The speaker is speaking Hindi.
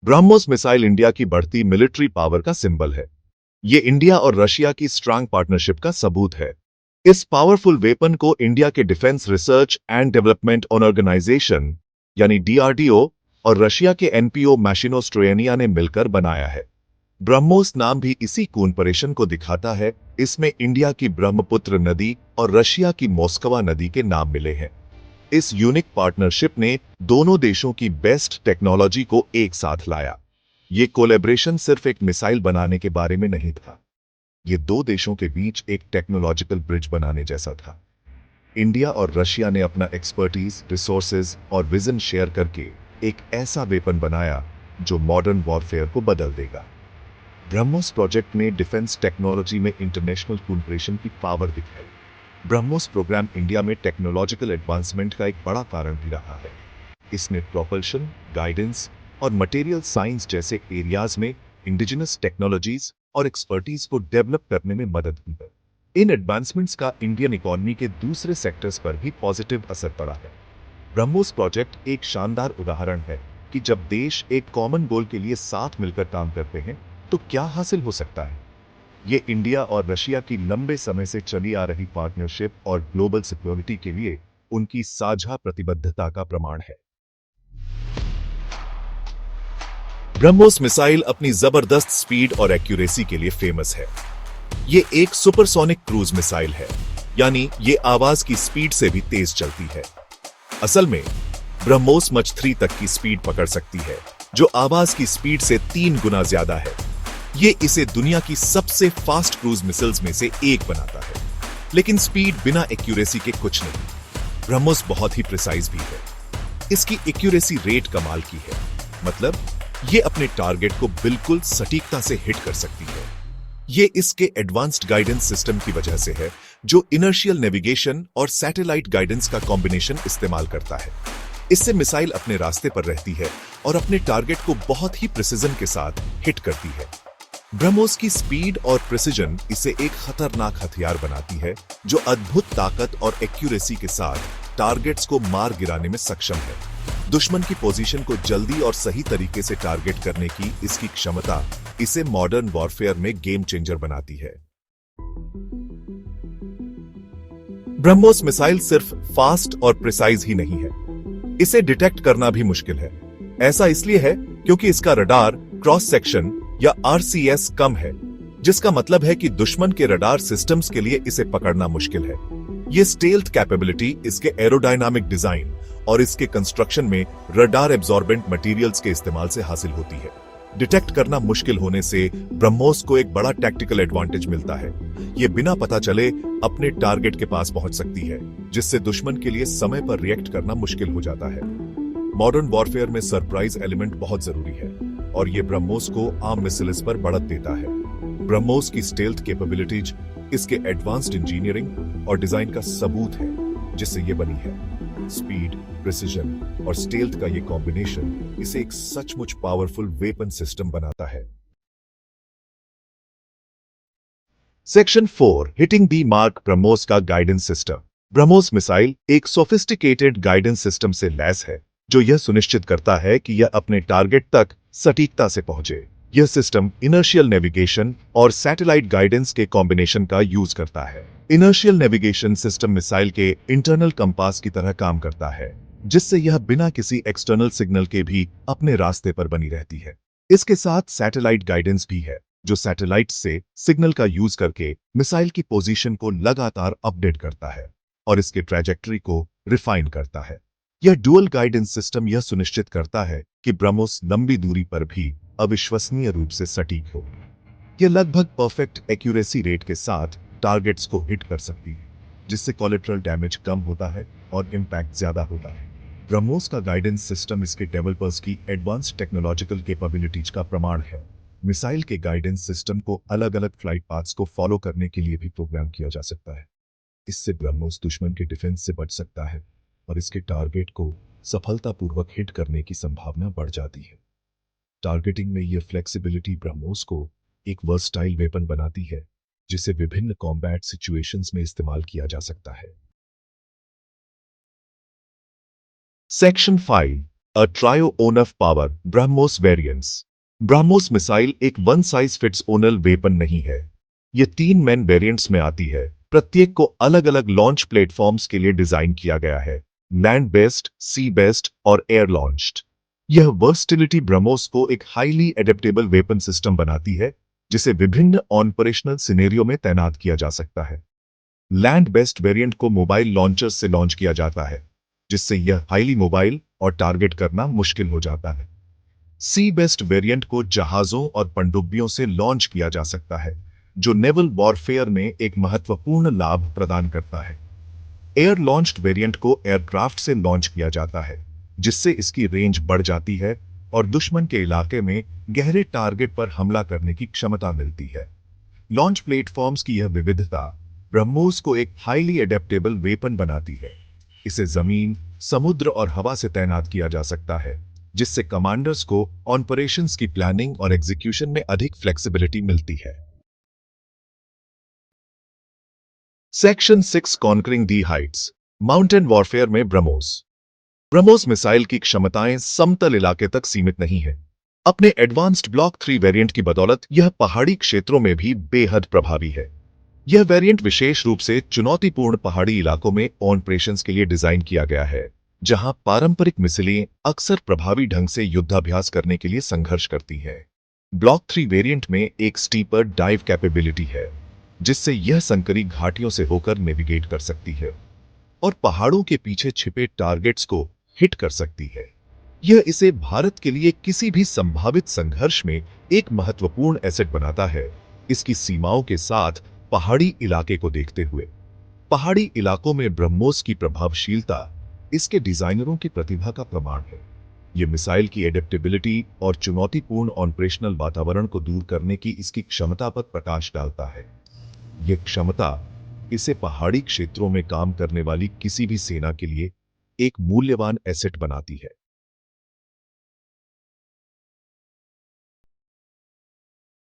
ब्रह्मोस मिसाइल इंडिया की बढ़ती मिलिट्री पावर का सिंबल है। ये इंडिया और रशिया की स्ट्रांग पार्टनरशिप का सबूत है। इस पावरफुल वेपन को इंडिया के defence research and development organisation यानी डीआरडीओ और रशिया के एनपीओ मैशिनोस्ट्रोयनिया ने मिलकर बनाया है। ब्रह्मोस नाम भी इसी कूनपरेशन को दिखाता है। इसमें इंडिया की ब्रह्मपुत्र नदी और रशिया की मोस्कवा नदी के नाम मिले हैं। इस यूनिक पार्टनरशिप ने दोनों देशों की बेस्ट टेक्नोलॉजी को एक साथ लाया। ये कोलैबोरेशन सिर्फ एक मिसाइल बनाने के बारे में नहीं था। ये दो देशों के बीच एक टेक्नोलॉजिकल ब्रिज बनाने जैसा था। इंडिया और रशिया ने अपना एक्सपर्टीज, रिसोर्सेज और विजन शेयर करके एक ऐसा वेपन बनाया जो मॉडर्न वॉरफेयर को बदल देगा। ब्रह्मोस प्रोजेक्ट ने डिफेंस टेक्नोलॉजी में इंटरनेशनल कोलैबोरेशन की पावर दिखाई। ब्रह्मोस प्रोग्राम इंडिया में टेक्नोलॉजिकल एडवांसमेंट का एक बड़ा कारण भी रहा है। इसने प्रोपल्शन, गाइडेंस और मटेरियल साइंस जैसे एरियाज में इंडिजिनस टेक्नोलॉजीज और एक्सपर्टीज को डेवलप करने में मदद की है। इन एडवांसमेंट्स का इंडियन इकोनॉमी के दूसरे सेक्टर्स पर भी पॉजिटिव असर पड़ा है। ब्रह्मोस प्रोजेक्ट एक शानदार उदाहरण है कि जब देश एक कॉमन गोल के लिए साथ मिलकर काम करते हैं तो क्या हासिल हो सकता है। ये इंडिया और रशिया की लंबे समय से चली आ रही पार्टनरशिप और ग्लोबल सिक्योरिटी के लिए उनकी साझा प्रतिबद्धता का प्रमाण है। ब्रह्मोस मिसाइल अपनी जबरदस्त स्पीड और एक्यूरेसी के लिए फेमस है। ये एक सुपरसोनिक क्रूज मिसाइल है, यानी ये आवाज की स्पीड से भी तेज चलती है। असल में ब्रह्मोस मच 3 तक की स्पीड पकड़ सकती है, जो आवाज की स्पीड से 3 गुना ज्यादा है। ये इसे दुनिया की सबसे फास्ट क्रूज मिसाइल्स में से एक बनाता है। लेकिन स्पीड बिना एक्यूरेसी के कुछ नहीं। ब्रह्मोस बहुत ही प्रिसाइज भी है। इसकी एक्यूरेसी रेट कमाल की है, मतलब ये अपने टारगेट को बिल्कुल सटीकता से हिट कर सकती है। ये इसके एडवांस्ड गाइडेंस सिस्टम की वजह से है, जो इनर्शियल नेविगेशन और सैटेलाइट गाइडेंस का कॉम्बिनेशन इस्तेमाल करता है। इससे मिसाइल अपने रास्ते पर रहती है और अपने टारगेट को बहुत ही प्रिसिजन के साथ हिट करती है। ब्रह्मोस की स्पीड और प्रिसिजन इसे एक खतरनाक हथियार बनाती है, जो अद्भुत ताकत और एक्यूरेसी के साथ टारगेट्स को मार गिराने में सक्षम है। दुश्मन की पोजीशन को जल्दी और सही तरीके से टारगेट करने की इसकी क्षमता इसे मॉडर्न वॉरफेयर में गेम चेंजर बनाती है। ब्रह्मोस मिसाइल सिर्फ फास्ट और प्रिसाइज ही नहीं है, इसे डिटेक्ट करना भी मुश्किल है। ऐसा इसलिए है क्योंकि इसका रडार क्रॉस सेक्शन या आरसीएस कम है, जिसका मतलब है कि दुश्मन के रडार सिस्टम्स के लिए इसे पकड़ना मुश्किल है। ये स्टेल्थ कैपेबिलिटी इसके एरोडायनामिक डिजाइन और इसके कंस्ट्रक्शन में रडार एब्जॉर्बेंट मटेरियल्स के इस्तेमाल से हासिल होती है। डिटेक्ट करना मुश्किल होने से ब्रह्मोस को एक बड़ा टैक्टिकल एडवांटेज मिलता है। ये बिना पता चले अपने टारगेट के पास पहुंच सकती है, जिससे दुश्मन के लिए समय पर रिएक्ट करना मुश्किल हो जाता है। मॉडर्न वॉरफेयर में सरप्राइज एलिमेंट बहुत जरूरी है और ये ब्रह्मोस को आम मिसाइल्स पर बढ़त देता है। ब्रह्मोस की स्टेल्थ कैपेबिलिटीज इसके एडवांस्ड इंजीनियरिंग और डिजाइन का सबूत है, जिससे ये बनी है। स्पीड, प्रिसिजन और स्टेल्थ का ये कॉम्बिनेशन इसे एक सचमुच पावरफुल वेपन सिस्टम बनाता है। Section 4 hitting the mark BrahMos का गाइडेंस सिस्टम। ब्रह्मोस मिसाइल एक सोफिस्टिकेटेड गाइडेंस सिस्टम से लैस है, जो यह सुनिश्चित करता है कि यह अपने टारगेट तक सटीकता से पहुंचे। यह सिस्टम इनर्शियल नेविगेशन और सैटेलाइट गाइडेंस के कॉम्बिनेशन का यूज करता है। इनर्शियल नेविगेशन सिस्टम मिसाइल के इंटरनल कंपास की तरह काम करता है, जिससे यह बिना किसी एक्सटर्नल सिग्नल के भी अपने रास्ते पर बनी रहती है। इसके साथ सैटेलाइट गाइडेंस भी है, जो सैटेलाइट से सिग्नल का यूज करके मिसाइल की पोजीशन को लगातार अपडेट करता है और इसके ट्रैजेक्टरी को रिफाइन करता है। यह डुअल गाइडेंस सिस्टम यह सुनिश्चित करता है कि ब्रह्मोस लंबी दूरी पर भी अविश्वसनीय रूप से सटीक हो। यह लगभग परफेक्ट एक्यूरेसी रेट के साथ टारगेट्स को हिट कर सकती है, जिससे कोलेटरल डैमेज कम होता है और इम्पैक्ट ज्यादा होता है। ब्रह्मोस का गाइडेंस सिस्टम इसके डेवलपर्स की एडवांस टेक्नोलॉजिकल कैपेबिलिटीज का प्रमाण है। मिसाइल के गाइडेंस सिस्टम को अलग अलग फ्लाइट पाथ्स को फॉलो करने के लिए भी प्रोग्राम किया जा सकता है। इससे ब्रह्मोस दुश्मन के डिफेंस से बच सकता है और इसके टारगेट को सफलतापूर्वक हिट करने की संभावना बढ़ जाती है। टारगेटिंग में यह फ्लेक्सिबिलिटी ब्रह्मोस को एक वर्सटाइल वेपन बनाती है, जिसे विभिन्न कॉम्बैट सिचुएशंस में इस्तेमाल किया जा सकता है। Section 5 A trio on of power, BrahMos variants. BrahMos missile एक वन साइज फिट्स ओनल वेपन नहीं है। ये 3 मेन वेरिएंट्स में आती है, प्रत्येक को अलग अलग लॉन्च प्लेटफॉर्म्स के लिए डिजाइन किया गया है, लैंड बेस्ड, सी बेस्ड और एयर लॉन्च्ड। यह वर्सटिलिटी ब्रह्मोस को एक हाईली एडेप्टेबल वेपन सिस्टम बनाती है, जिसे विभिन्न ऑपरेशनल सिनेरियो में तैनात किया जा सकता है। लैंड बेस्ड वेरिएंट को मोबाइल लॉन्चर्स से लॉन्च किया जाता है, जिससे यह हाईली मोबाइल और टारगेट करना मुश्किल हो जाता है। सी बेस्ड वेरिएंट को जहाजों और पनडुब्बियों से लॉन्च किया जा सकता है, जो नेवल वॉरफेयर में एक महत्वपूर्ण लाभ प्रदान करता है। एयर लॉन्च्ड वेरिएंट को एयरक्राफ्ट से लॉन्च किया जाता है, जिससे इसकी रेंज बढ़ जाती है और दुश्मन के इलाके में गहरे टारगेट पर हमला करने की क्षमता मिलती है। लॉन्च प्लेटफॉर्म्स की यह विविधता ब्रह्मोस को एक हाईली एडेप्टेबल वेपन बनाती है। इसे जमीन, समुद्र और हवा से तैनात किया जा सकता है, जिससे कमांडर्स को ऑपरेशंस की प्लानिंग और एग्जीक्यूशन में अधिक फ्लेक्सिबिलिटी मिलती है। Section 6 conquering the heights, mountain warfare में ब्रह्मोस। ब्रह्मोस मिसाइल की क्षमताएं समतल इलाके तक सीमित नहीं है। अपने एडवांस्ड ब्लॉक 3 वेरिएंट की बदौलत यह पहाड़ी क्षेत्रों में भी बेहद प्रभावी है। यह वेरिएंट विशेष रूप से चुनौतीपूर्ण पहाड़ी इलाकों में ऑपरेशंस के लिए डिजाइन किया गया है, जहां पारंपरिक मिसाइलें अक्सर प्रभावी ढंग से युद्धाभ्यास करने के लिए संघर्ष करती हैं। ब्लॉक 3 वेरिएंट में एक स्टीपर डाइव कैपेबिलिटी है, जिससे यह संकरी घाटियों से होकर नेविगेट कर सकती है और पहाड़ों के पीछे छिपे टारगेट्स को हिट कर सकती है। यह इसे भारत के लिए किसी भी संभावित संघर्ष में एक महत्वपूर्ण एसेट बनाता है। इसकी सीमाओं के साथ पहाड़ी इलाके को देखते हुए, पहाड़ी इलाकों में ब्रह्मोस की प्रभावशीलता इसके डिजाइनरों की प्रतिभा का प्रमाण है। यह मिसाइल की एडेप्टेबिलिटी और चुनौतीपूर्ण ऑपरेशनल वातावरण को दूर करने की इसकी क्षमता पर प्रकाश डालता है। यह क्षमता इसे पहाड़ी क्षेत्रों में काम करने वाली किसी भी सेना के लिए एक मूल्यवान एसेट बनाती है।